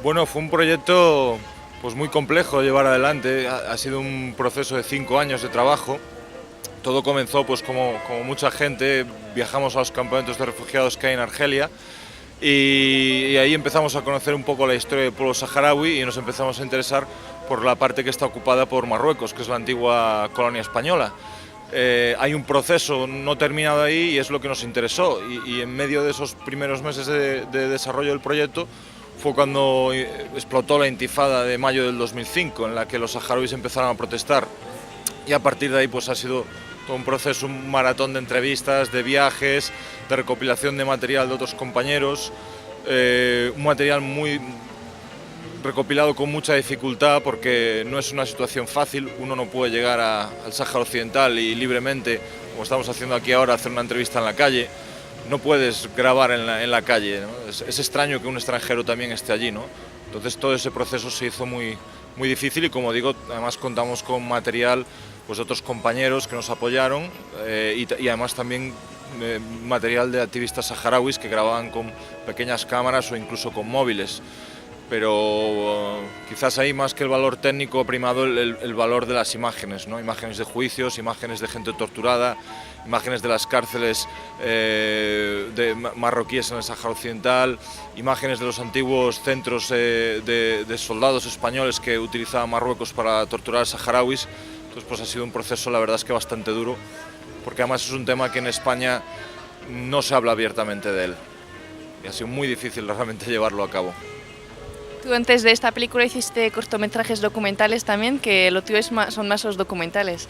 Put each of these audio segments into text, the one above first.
Bueno, fue un proyecto pues muy complejo de llevar adelante. Ha sido un proceso de 5 años de trabajo. Todo comenzó, pues como mucha gente, viajamos a los campamentos de refugiados que hay en Argelia y ahí empezamos a conocer un poco la historia del pueblo saharaui y nos empezamos a interesar por la parte que está ocupada por Marruecos, que es la antigua colonia española. Hay un proceso no terminado ahí y es lo que nos interesó, y en medio de esos primeros meses de desarrollo del proyecto fue cuando explotó la intifada de mayo del 2005, en la que los saharauis empezaron a protestar, y a partir de ahí pues ha sido todo un proceso, un maratón de entrevistas, de viajes, de recopilación de material de otros compañeros, un material muy recopilado con mucha dificultad porque no es una situación fácil. Uno no puede llegar al Sáhara Occidental y libremente, como estamos haciendo aquí ahora, hacer una entrevista en la calle. No puedes grabar en la calle, ¿no? Es extraño que un extranjero también esté allí, ¿no? Entonces todo ese proceso se hizo muy difícil, y como digo, además contamos con material pues, de otros compañeros que nos apoyaron, y además también material de activistas saharauis que grababan con pequeñas cámaras o incluso con móviles. Pero quizás ahí, más que el valor técnico, ha primado el valor de las imágenes, ¿no? Imágenes de juicios, imágenes de gente torturada, imágenes de las cárceles de marroquíes en el Sáhara Occidental, imágenes de los antiguos centros de soldados españoles que utilizaba Marruecos para torturar a saharauis. Entonces pues ha sido un proceso, la verdad es que bastante duro, porque además es un tema que en España no se habla abiertamente de él, y ha sido muy difícil realmente llevarlo a cabo. Tú antes de esta película hiciste cortometrajes documentales también, que lo tuyo son más los documentales.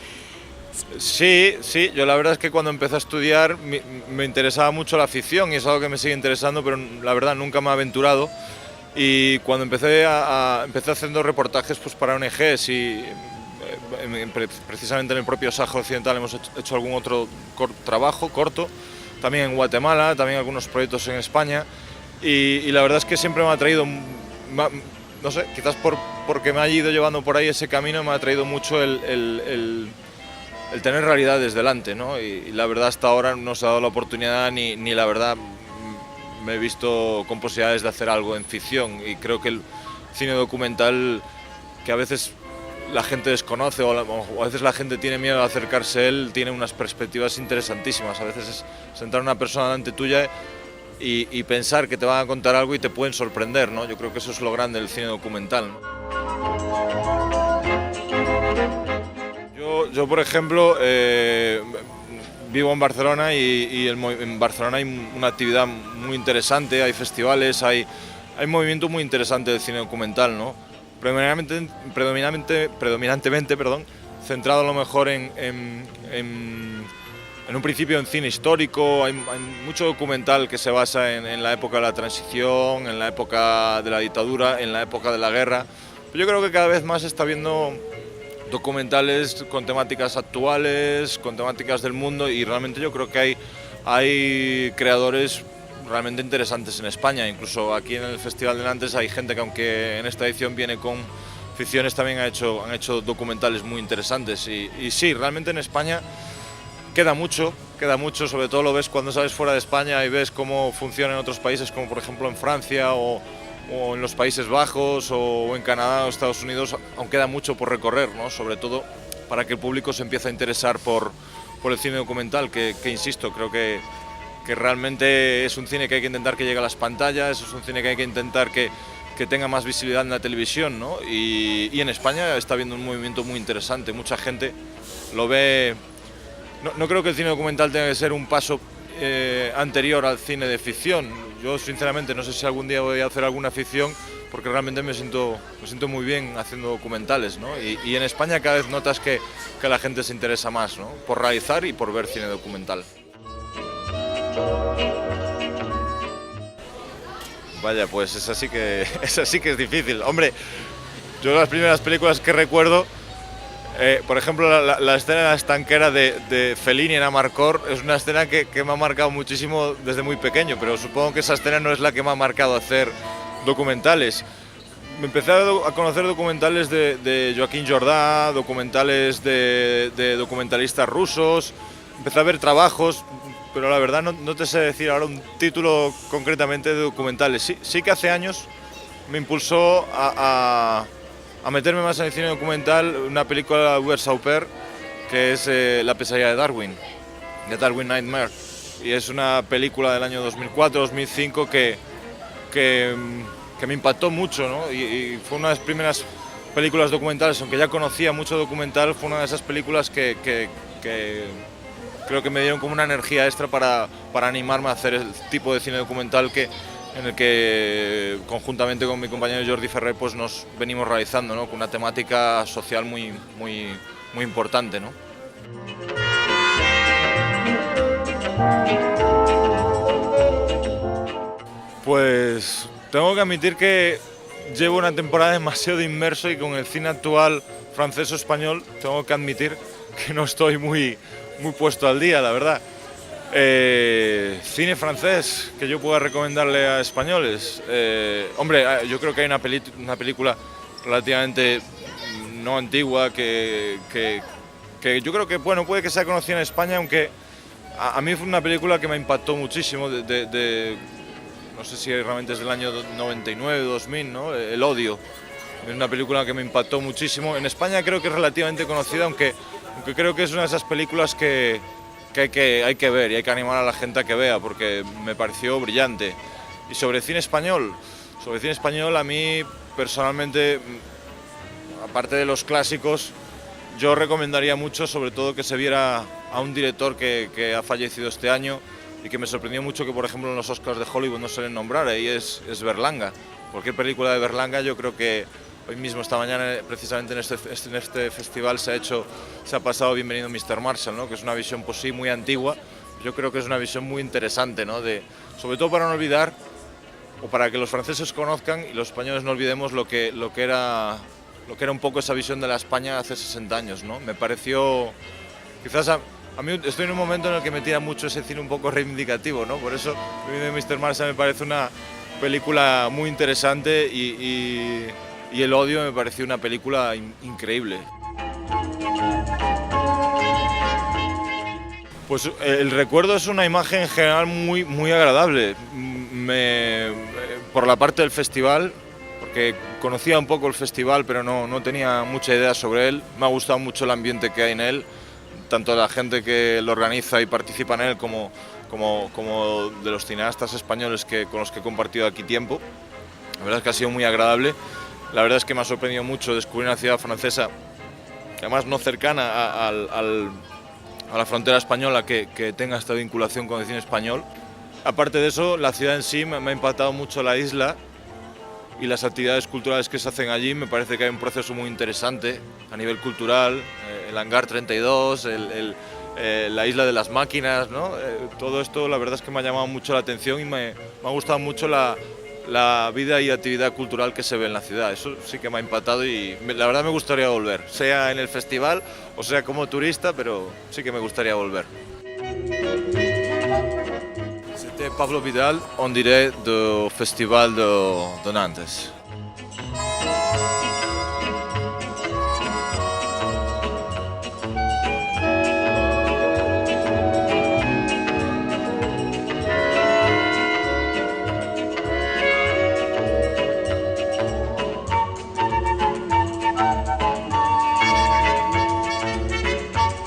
Sí, yo la verdad es que cuando empecé a estudiar me interesaba mucho la ficción, y es algo que me sigue interesando, pero la verdad nunca me he aventurado. Y cuando empecé haciendo reportajes pues, para ONGs, y precisamente en el propio Sáhara Occidental hemos hecho algún otro trabajo corto, también en Guatemala, también algunos proyectos en España, y la verdad es que siempre me ha traído, no sé, quizás porque me ha ido llevando por ahí ese camino, me ha traído mucho el tener realidades delante, ¿no? Y la verdad hasta ahora no se ha dado la oportunidad, ni la verdad me he visto con posibilidades de hacer algo en ficción, y creo que el cine documental, que a veces la gente desconoce o a veces la gente tiene miedo de acercarse a él, tiene unas perspectivas interesantísimas. A veces es sentar a una persona delante tuya y pensar que te van a contar algo y te pueden sorprender, ¿no? Yo creo que eso es lo grande del cine documental, ¿no? Yo por ejemplo, vivo en Barcelona, y en Barcelona hay una actividad muy interesante, hay festivales, hay movimiento muy interesante del cine documental, ¿no? Predominantemente, centrado a lo mejor en un principio en cine histórico. Hay mucho documental que se basa en la época de la transición, en la época de la dictadura, en la época de la guerra. Pero yo creo que cada vez más se está viendo documentales con temáticas actuales, con temáticas del mundo, y realmente yo creo que hay creadores realmente interesantes en España. Incluso aquí en el Festival de Nantes hay gente que, aunque en esta edición viene con ficciones, también han hecho documentales muy interesantes, y sí, realmente en España queda mucho, sobre todo lo ves cuando sales fuera de España y ves cómo funciona en otros países, como por ejemplo en Francia o en los Países Bajos o en Canadá o Estados Unidos. Aún queda mucho por recorrer, ¿no? Sobre todo para que el público se empiece a interesar por el cine documental, que insisto, creo que realmente es un cine que hay que intentar que llegue a las pantallas, es un cine que hay que intentar que tenga más visibilidad en la televisión, ¿no? Y en España está habiendo un movimiento muy interesante, mucha gente lo ve. No creo que el cine documental tenga que ser un paso anterior al cine de ficción. Yo sinceramente no sé si algún día voy a hacer alguna ficción, porque realmente me siento muy bien haciendo documentales, ¿no? Y en España cada vez notas que la gente se interesa más, ¿no? Por realizar y por ver cine documental. Vaya, pues esa sí que es difícil. Hombre, yo las primeras películas que recuerdo, por ejemplo, la escena de la estanquera de Fellini en Amarcord es una escena que me ha marcado muchísimo desde muy pequeño, pero supongo que esa escena no es la que me ha marcado hacer documentales. Me empecé a conocer documentales de Joaquín Jordà, documentales de documentalistas rusos, empecé a ver trabajos, pero la verdad no te sé decir ahora un título concretamente de documentales. Sí que hace años me impulsó a meterme más en el cine documental una película de Hubert Sauper, que es La pesadilla de Darwin Nightmare. Y es una película del año 2004-2005 que me impactó mucho, ¿no? Y fue una de las primeras películas documentales, aunque ya conocía mucho documental, fue una de esas películas que creo que me dieron como una energía extra para animarme a hacer el tipo de cine documental en el que conjuntamente con mi compañero Jordi Ferrer pues nos venimos realizando, ¿no? Con una temática social muy importante, ¿no? Pues tengo que admitir que llevo una temporada demasiado inmerso y con el cine actual francés o español tengo que admitir que no estoy muy puesto al día, la verdad. Cine francés que yo pueda recomendarle a españoles. Hombre, yo creo que hay una película relativamente no antigua que yo creo que, bueno, puede que sea conocida en España, aunque a mí fue una película que me impactó muchísimo, no sé si realmente es del año 99-2000, ¿no? El odio. Es una película que me impactó muchísimo. En España creo que es relativamente conocida, aunque creo que es una de esas películas que hay que ver y hay que animar a la gente a que vea, porque me pareció brillante. Y sobre cine español a mí personalmente, aparte de los clásicos, yo recomendaría mucho, sobre todo, que se viera a un director que ha fallecido este año y que me sorprendió mucho que, por ejemplo, en los Oscars de Hollywood no se le nombrara, y es Berlanga. Cualquier película de Berlanga, yo creo que hoy mismo, esta mañana, precisamente en este festival se ha pasado Bienvenido Mr. Marshall, ¿no? Que es una visión, pues sí, muy antigua. Yo creo que es una visión muy interesante, ¿no? Sobre todo para no olvidar, o para que los franceses conozcan y los españoles no olvidemos lo que era un poco esa visión de la España hace 60 años, ¿no? Me pareció, quizás a mí estoy en un momento en el que me tira mucho ese cine un poco reivindicativo, ¿no? Por eso Mr. Marshall me parece una película muy interesante y El odio me pareció una película increíble. Pues el recuerdo es una imagen en general muy agradable. Por la parte del festival, porque conocía un poco el festival, pero no tenía mucha idea sobre él. Me ha gustado mucho el ambiente que hay en él, tanto la gente que lo organiza y participa en él como de los cineastas españoles con los que he compartido aquí tiempo. La verdad es que ha sido muy agradable. La verdad es que me ha sorprendido mucho descubrir una ciudad francesa, además no cercana a la frontera española, que tenga esta vinculación con el cine español. Aparte de eso, la ciudad en sí me ha impactado mucho, la isla y las actividades culturales que se hacen allí. Me parece que hay un proceso muy interesante a nivel cultural, el Hangar 32, la isla de las máquinas, ¿no? Todo esto la verdad es que me ha llamado mucho la atención y me ha gustado mucho la vida y actividad cultural que se ve en la ciudad. Eso sí que me ha impactado y la verdad me gustaría volver, sea en el festival o sea como turista, pero sí que me gustaría volver. C'était Pablo Vidal, en direct du Festival de Nantes.